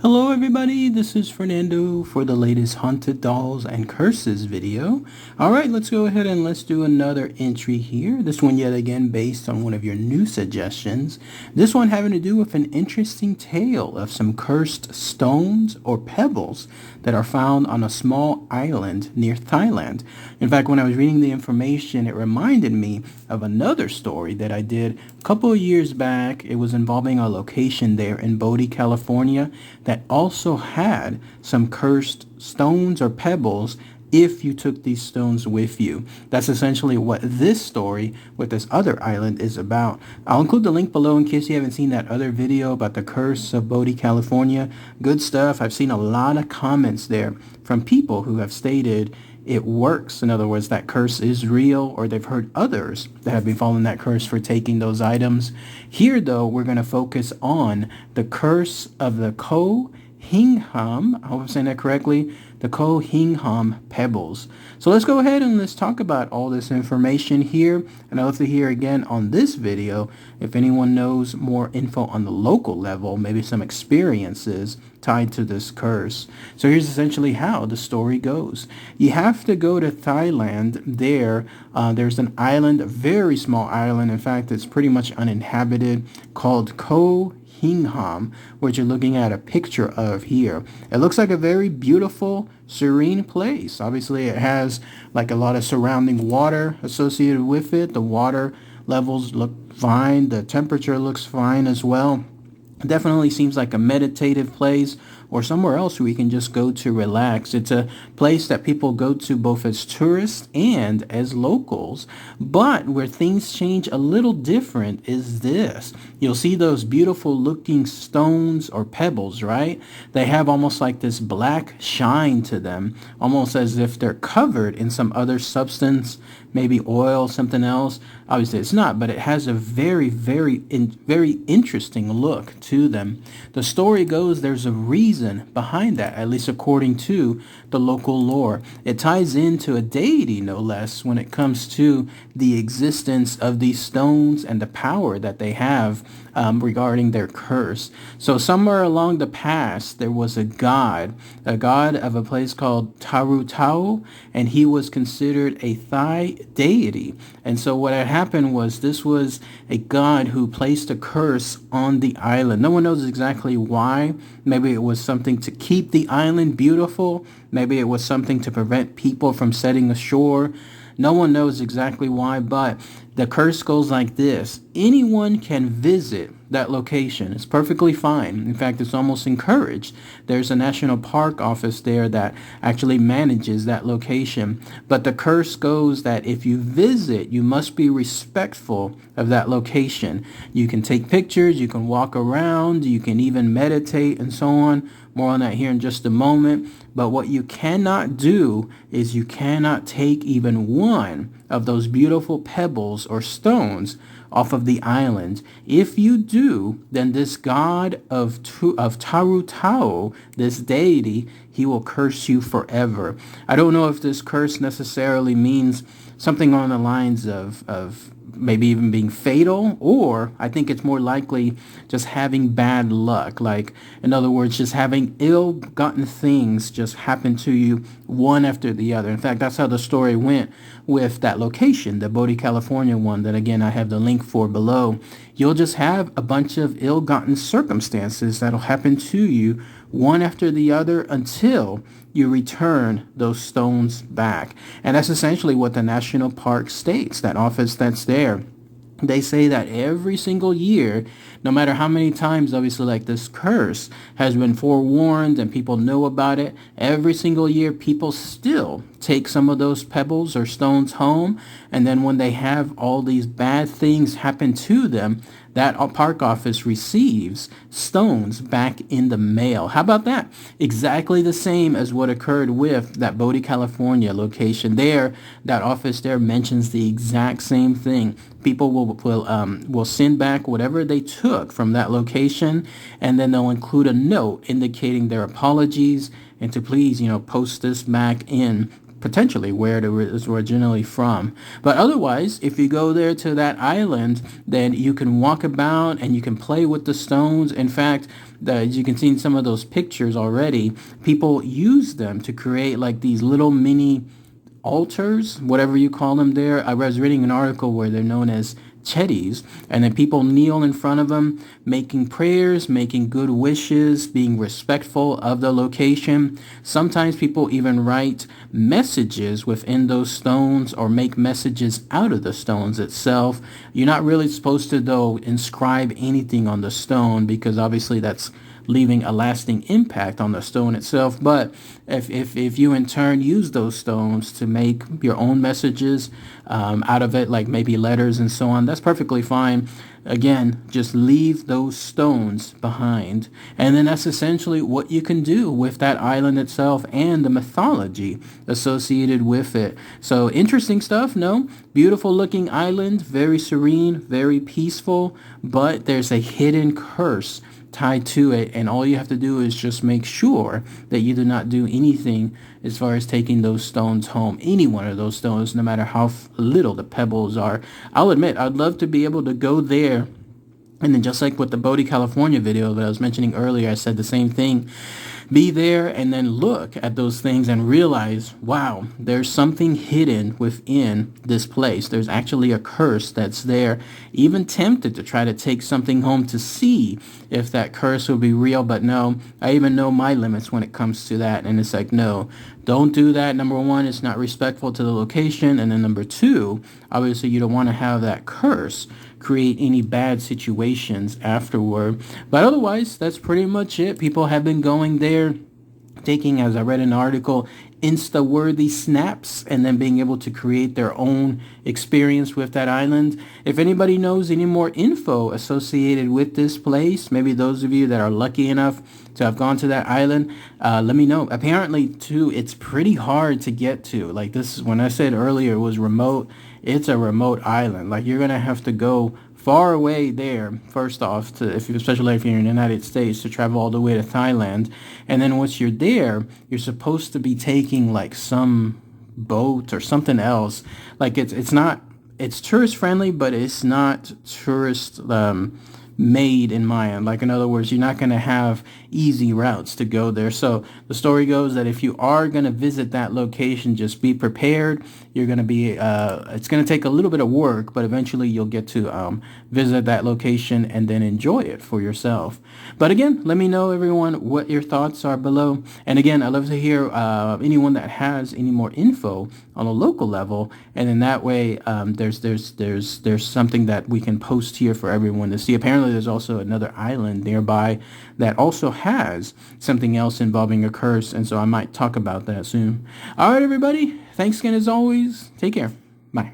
Hello everybody, this is Fernando for the latest Haunted Dolls and Curses video. Alright, let's go ahead and let's do another entry here. This one yet again based on one of your new suggestions. This one having to do with an interesting tale of some cursed stones or pebbles that are found on a small island near Thailand. In fact, when I was reading the information, it reminded me of another story that I did a couple of years back. It was involving a location there in Bodie, California that also had some cursed stones or pebbles if you took these stones with you. That's essentially what this story with this other island is about. I'll include the link below in case you haven't seen that other video about the curse of Bodie, California. Good stuff. I've seen a lot of comments there from people who have stated it works. In other words, that curse is real, or they've heard others that have been following that curse for taking those items. Here, though, we're going to focus on the curse of the Koh Hingham, I hope I'm saying that correctly, the Koh Hingham Pebbles. So let's go ahead and let's talk about all this information here. And I'd love to hear again on this video if anyone knows more info on the local level, maybe some experiences tied to this curse. So here's essentially how the story goes. You have to go to Thailand. There's an island, a very small island. In fact, it's pretty much uninhabited, called Koh Hingham, which you're looking at a picture of here. It looks like a very beautiful, serene place. Obviously, it has like a lot of surrounding water associated with it. The water levels look fine. The temperature looks fine as well. Definitely seems like a meditative place or somewhere else where you can just go to relax. It's a place that people go to both as tourists and as locals. But where things change a little different is this. You'll see those beautiful looking stones or pebbles, right? They have almost like this black shine to them, almost as if they're covered in some other substance, maybe oil, something else. Obviously it's not, but it has a very interesting look to them. The story goes there's a reason behind that, at least according to the local lore. It ties into a deity, no less, when it comes to the existence of these stones and the power that they have regarding their curse. So somewhere along the past, there was a god of a place called Taru Tao, and he was considered a Thai deity. And so what had happened was this was a god who placed a curse on the island. No one knows exactly why. Maybe it was something to keep the island beautiful. Maybe it was something to prevent people from setting ashore. No one knows exactly why, but the curse goes like this. Anyone can visit that location. It's perfectly fine. In fact, it's almost encouraged. There's a national park office there that actually manages that location. But the curse goes that if you visit, you must be respectful of that location. You can take pictures, you can walk around, you can even meditate and so on. More on that here in just a moment. But what you cannot do is you cannot take even one of those beautiful pebbles or stones off of the island. If you do, then this god of Taru Tao, this deity, he will curse you forever. I don't know if this curse necessarily means something on the lines of maybe even being fatal, or I think it's more likely just having bad luck. Like, in other words, just having ill-gotten things just happen to you one after the other. In fact, that's how the story went with that location, the Bodie, California one that, again, I have the link for below. You'll just have a bunch of ill-gotten circumstances that'll happen to you one after the other until you return those stones back. And that's essentially what the national park states, that office that's there. They say that every single year, no matter how many times, obviously, like this curse has been forewarned and people know about it, every single year people still take some of those pebbles or stones home. And then when they have all these bad things happen to them, that park office receives stones back in the mail. How about that? Exactly the same as what occurred with that Bodie, California location there. That office there mentions the exact same thing. People will send back whatever they took from that location, and then they'll include a note indicating their apologies and to please, post this back in potentially where it was originally from. But otherwise, if you go there to that island, then you can walk about and you can play with the stones. In fact, as you can see in some of those pictures already, people use them to create like these little mini altars, whatever you call them there. I was reading an article where they're known as chetties, and then people kneel in front of them, making prayers, making good wishes, being respectful of the location. Sometimes people even write messages within those stones or make messages out of the stones itself. You're not really supposed to, though, inscribe anything on the stone, because obviously that's leaving a lasting impact on the stone itself. But if you in turn use those stones to make your own messages out of it, like maybe letters and so on, that's perfectly fine. Again, just leave those stones behind. And then that's essentially what you can do with that island itself and the mythology associated with it. So interesting stuff, no? Beautiful looking island, very serene, very peaceful, but there's a hidden curse tied to it, and all you have to do is just make sure that you do not do anything as far as taking those stones home, any one of those stones, no matter how little the pebbles are. I'll admit, I'd love to be able to go there, and then just like with the Bodie, California video that I was mentioning earlier, I said the same thing. Be there and then look at those things and realize, wow, there's something hidden within this place. There's actually a curse that's there. Even tempted to try to take something home to see if that curse will be real, but no, I even know my limits when it comes to that. And it's like, no, don't do that. Number one, it's not respectful to the location. And then number two, obviously you don't want to have that curse create any bad situations afterward. But otherwise, that's pretty much it. People have been going there, taking, as I read in an article, Insta-worthy snaps, and then being able to create their own experience with that island. If anybody knows any more info associated with this place, maybe those of you that are lucky enough to have gone to that island, let me know. Apparently, too, it's pretty hard to get to. Like this, when I said earlier it was remote, it's a remote island. Like you're gonna have to go far away there, first off, to, especially if you're in the United States, to travel all the way to Thailand. And then once you're there, you're supposed to be taking like some boat or something else. Like it's not, it's tourist friendly, but it's not tourist made in mind. Like in other words, you're not going to have easy routes to go there. So the story goes that if you are going to visit that location, just be prepared. You're going to be, it's going to take a little bit of work, but eventually you'll get to visit that location and then enjoy it for yourself. But again, let me know, everyone, what your thoughts are below. And again, I'd love to hear anyone that has any more info on a local level, and in that way, there's something that we can post here for everyone to see. Apparently, there's also another island nearby that also has something else involving a curse, and so I might talk about that soon. All right, everybody. Thanks again as always. Take care. Bye.